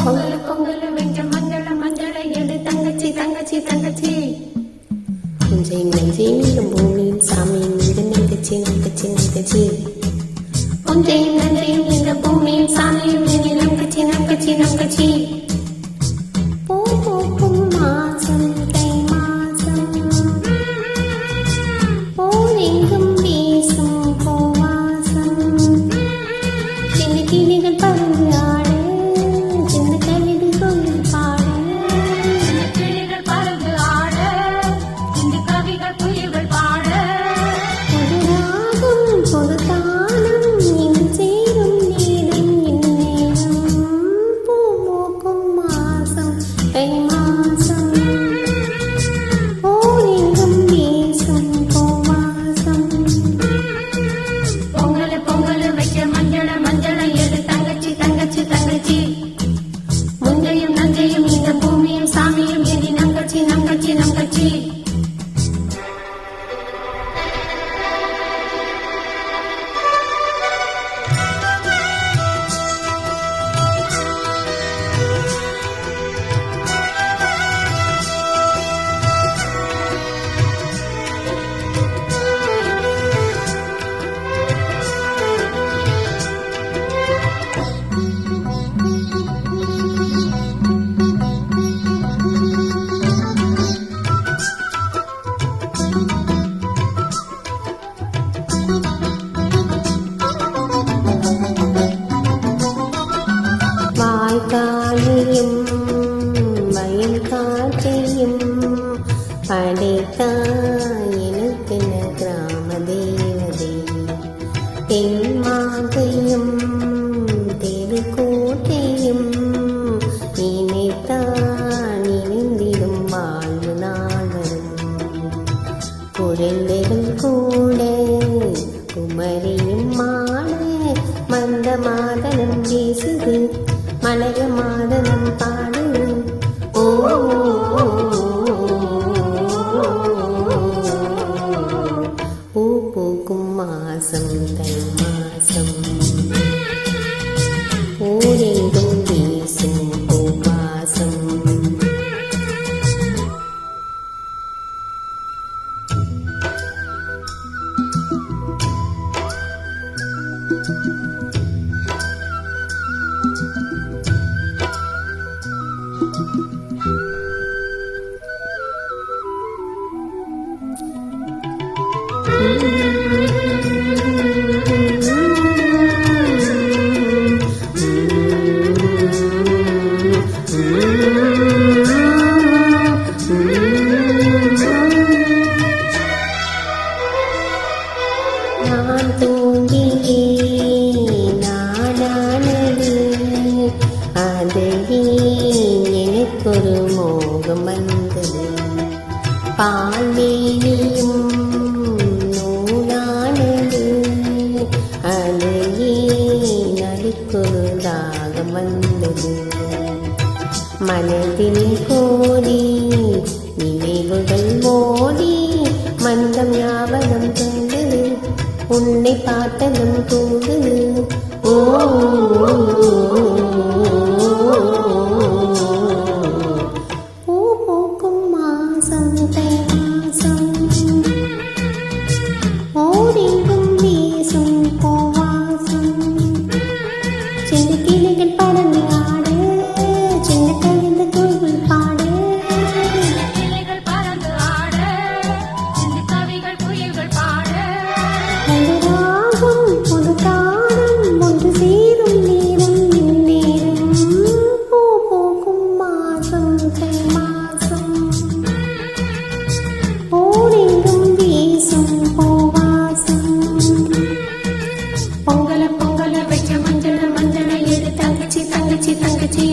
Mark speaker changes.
Speaker 1: பொங்கல் பொங்கல் வெஞ்ச மஞ்சள மஞ்சள எடு தங்கச்சி தங்கச்சி தங்கச்சி கொஞ்சம் நெஞ்சே மீண்டும் பூமியும் சாமியும் மீண்டும் நங்கச்சி நங்கச்சி நங்கச்சி கொஞ்சம் நன்றி இந்த பூமியும் சாமியும் மீண்டும் நங்கச்சி நங்கச்சி நங்கச்சி கிளிகள் பறந்து ஆடு சின்ன கவிதை சொல்லி பாடு கிளிகள் பறந்து ஆடு இந்த கவிகள் குயில்கள் பாடு பொது ராகம் பொது தானம் இனி சேரும் நேரம் இந்நேரம் பூ மூக்கும் மாசம் தை மாசம் போரெங்கும் வீசும் பூவாசம் பொங்கல் பொங்கல் வைக்க மஞ்சள மஞ்சள தங்கச்சி முந்தையும் நஞ்சையும் இந்த பூமியும் சாமியும் எதி நங்கச்சி நங்கச்சி நங்கச்சி காளியும் வயல் காட்சியும் படைத்தாய் எனக்கென கிராம தேவதை தென்மாகையும் தெருக்கோட்டையும் நினைத்தான் நினைந்திடும் வாழ்வு நாள் வரும் குழந்தைகள் கூட குமரியும் மாட மந்த மாதனம் வீசுது மலர மாதனம் பாடு ஓ பூ பூக்கும் மாசம் தை மாசம் ஊரெங்கும் வீசும் பூவாசம் நான் தூங்கியே நாடானது அதையே எனக்கொரு மோகம் வந்தது பால்வேலியும் நூலானது அதையே நடுக்கொரு தாகம் வந்தது மனதில் கோடி நினைவுகள் ஓடி மந்தம் ஞாபகம் தந்தது உன்னை பார்த்ததும் தூங்குது ஓ பூ பூக்கும் மாசம் தை மாசம் ஓரெங்கும் வீசும் பூவாசம் சின்ன கிளிகள் பறந்து ஆடு சின்ன கவிதை குயில் பாடு கிளிகள் பறந்து ஆடு சின்ன கவிகள் குயில்கள் பாடு ராகம் பொது தானம் ஒன்று சேரும் நேரம் இந்நேரம் பூ பூக்கும் மாசம் தை மாசம் போரெங்கும் வீசும் பூவாசம் பொங்கல பொங்கல வைக்க மஞ்சள மஞ்சள எடு தங்கச்சி தங்கச்சி தங்கச்சி